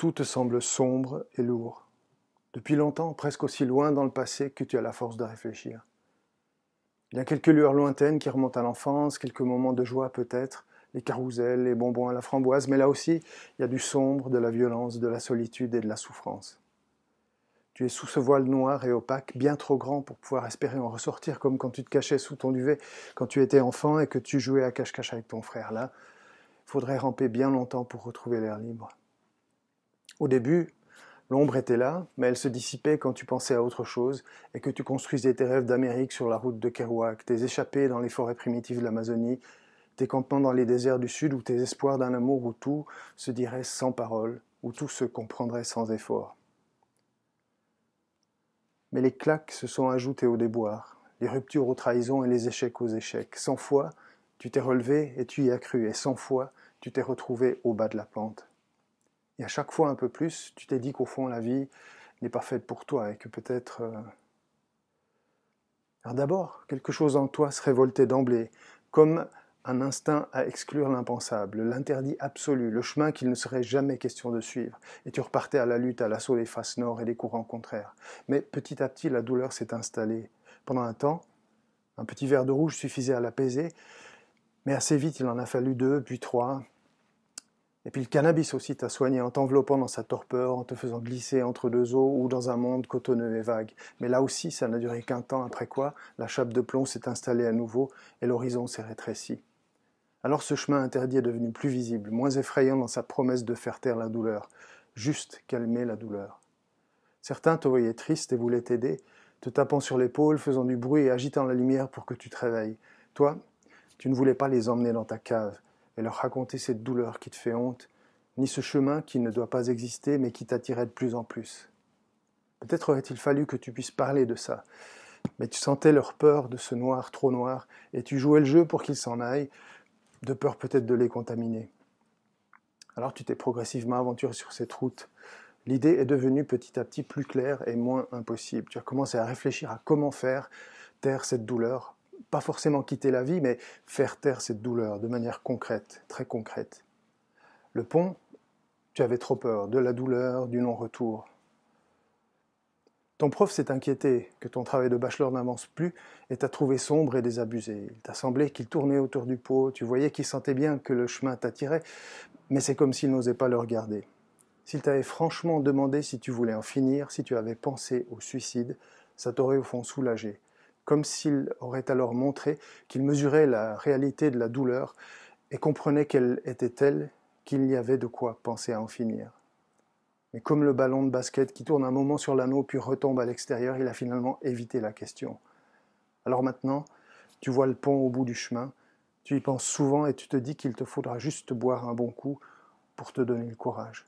Tout te semble sombre et lourd. Depuis longtemps, presque aussi loin dans le passé que tu as la force de réfléchir. Il y a quelques lueurs lointaines qui remontent à l'enfance, quelques moments de joie peut-être, les carousels, les bonbons à la framboise, mais là aussi, il y a du sombre, de la violence, de la solitude et de la souffrance. Tu es sous ce voile noir et opaque, bien trop grand pour pouvoir espérer en ressortir, comme quand tu te cachais sous ton duvet quand tu étais enfant et que tu jouais à cache-cache avec ton frère. Là, il faudrait ramper bien longtemps pour retrouver l'air libre. Au début, l'ombre était là, mais elle se dissipait quand tu pensais à autre chose et que tu construisais tes rêves d'Amérique sur la route de Kerouac, tes échappées dans les forêts primitives de l'Amazonie, tes campements dans les déserts du Sud ou tes espoirs d'un amour où tout se dirait sans parole, où tout se comprendrait sans effort. Mais les claques se sont ajoutées aux déboires, les ruptures aux trahisons et les échecs aux échecs. 100 fois, tu t'es relevé et tu y as cru, et 100 fois, tu t'es retrouvé au bas de la pente. Et à chaque fois un peu plus, tu t'es dit qu'au fond, la vie n'est pas faite pour toi et que peut-être... Alors d'abord, quelque chose en toi se révoltait d'emblée, comme un instinct à exclure l'impensable, l'interdit absolu, le chemin qu'il ne serait jamais question de suivre. Et tu repartais à la lutte à l'assaut des faces nord et des courants contraires. Mais petit à petit, la douleur s'est installée. Pendant un temps, un petit verre de rouge suffisait à l'apaiser, mais assez vite, il en a fallu 2, puis 3, et puis le cannabis aussi t'a soigné en t'enveloppant dans sa torpeur, en te faisant glisser entre deux eaux ou dans un monde cotonneux et vague. Mais là aussi, ça n'a duré qu'un temps, après quoi la chape de plomb s'est installée à nouveau et l'horizon s'est rétréci. Alors ce chemin interdit est devenu plus visible, moins effrayant dans sa promesse de faire taire la douleur, juste calmer la douleur. Certains te voyaient triste et voulaient t'aider, te tapant sur l'épaule, faisant du bruit et agitant la lumière pour que tu te réveilles. Toi, tu ne voulais pas les emmener dans ta cave et leur raconter cette douleur qui te fait honte, ni ce chemin qui ne doit pas exister mais qui t'attirait de plus en plus. Peut-être aurait-il fallu que tu puisses parler de ça, mais tu sentais leur peur de ce noir trop noir et tu jouais le jeu pour qu'ils s'en aillent, de peur peut-être de les contaminer. Alors tu t'es progressivement aventuré sur cette route. L'idée est devenue petit à petit plus claire et moins impossible. Tu as commencé à réfléchir à comment faire taire cette douleur. Pas forcément quitter la vie, mais faire taire cette douleur de manière concrète, très concrète. Le pont, tu avais trop peur de la douleur, du non-retour. Ton prof s'est inquiété que ton travail de bachelor n'avance plus et t'a trouvé sombre et désabusé. Il t'a semblé qu'il tournait autour du pot, tu voyais qu'il sentait bien que le chemin t'attirait, mais c'est comme s'il n'osait pas le regarder. S'il t'avait franchement demandé si tu voulais en finir, si tu avais pensé au suicide, ça t'aurait au fond soulagé. Comme s'il aurait alors montré qu'il mesurait la réalité de la douleur et comprenait qu'elle était telle qu'il y avait de quoi penser à en finir. Mais comme le ballon de basket qui tourne un moment sur l'anneau puis retombe à l'extérieur, il a finalement évité la question. Alors maintenant, tu vois le pont au bout du chemin, tu y penses souvent et tu te dis qu'il te faudra juste boire un bon coup pour te donner le courage.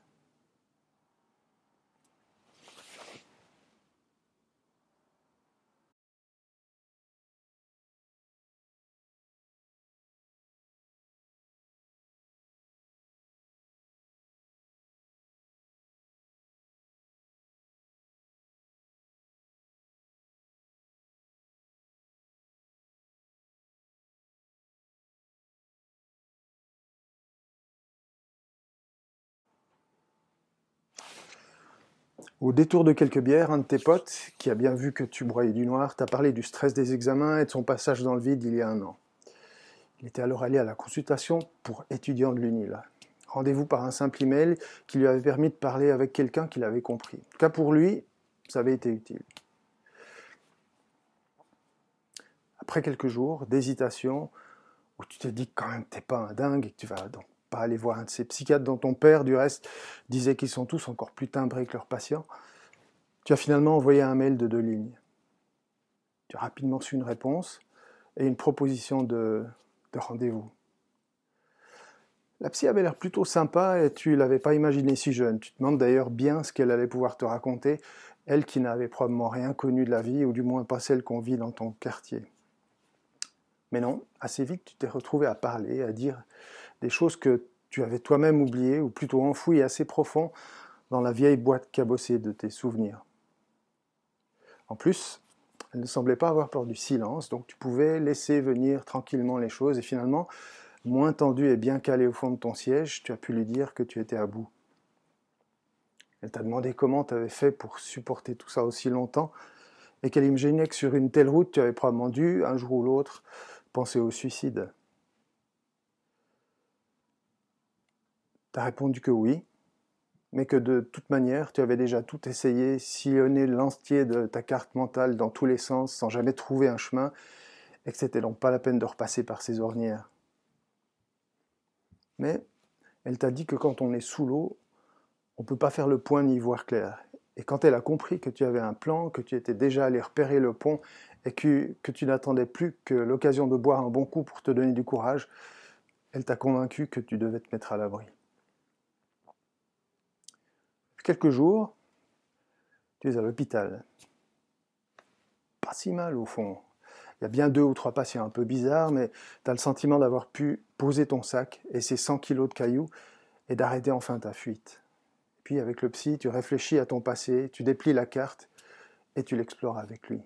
Au détour de quelques bières, un de tes potes, qui a bien vu que tu broyais du noir, t'a parlé du stress des examens et de son passage dans le vide il y a un an. Il était alors allé à la consultation pour étudiants de l'UNIL. Rendez-vous par un simple email qui lui avait permis de parler avec quelqu'un qui l'avait compris. En tout cas pour lui, ça avait été utile. Après quelques jours d'hésitation, où tu te dis que quand même t'es pas un dingue et que tu vas donc pas aller voir un de ces psychiatres dont ton père, du reste, disait qu'ils sont tous encore plus timbrés que leurs patients, tu as finalement envoyé un mail de 2 lignes. Tu as rapidement su une réponse et une proposition de rendez-vous. La psy avait l'air plutôt sympa et tu l'avais pas imaginée si jeune. Tu te demandes d'ailleurs bien ce qu'elle allait pouvoir te raconter, elle qui n'avait probablement rien connu de la vie, ou du moins pas celle qu'on vit dans ton quartier. Mais non, assez vite tu t'es retrouvé à parler, à dire des choses que tu avais toi-même oubliées, ou plutôt enfouies assez profond dans la vieille boîte cabossée de tes souvenirs. En plus, elle ne semblait pas avoir peur du silence, donc tu pouvais laisser venir tranquillement les choses, et finalement, moins tendu et bien calé au fond de ton siège, tu as pu lui dire que tu étais à bout. Elle t'a demandé comment tu avais fait pour supporter tout ça aussi longtemps, et qu'elle imaginait que sur une telle route, tu avais probablement dû, un jour ou l'autre, penser au suicide. Tu as répondu que oui, mais que de toute manière, tu avais déjà tout essayé, sillonné l'entier de ta carte mentale dans tous les sens, sans jamais trouver un chemin, et que c'était donc pas la peine de repasser par ces ornières. Mais elle t'a dit que quand on est sous l'eau, on ne peut pas faire le point ni y voir clair. Et quand elle a compris que tu avais un plan, que tu étais déjà allé repérer le pont, et que tu n'attendais plus que l'occasion de boire un bon coup pour te donner du courage, elle t'a convaincu que tu devais te mettre à l'abri. Quelques jours, tu es à l'hôpital. Pas si mal au fond. Il y a bien 2 ou 3 patients un peu bizarres, mais tu as le sentiment d'avoir pu poser ton sac et ses 100 kilos de cailloux et d'arrêter enfin ta fuite. Puis avec le psy, tu réfléchis à ton passé, tu déplies la carte et tu l'explores avec lui.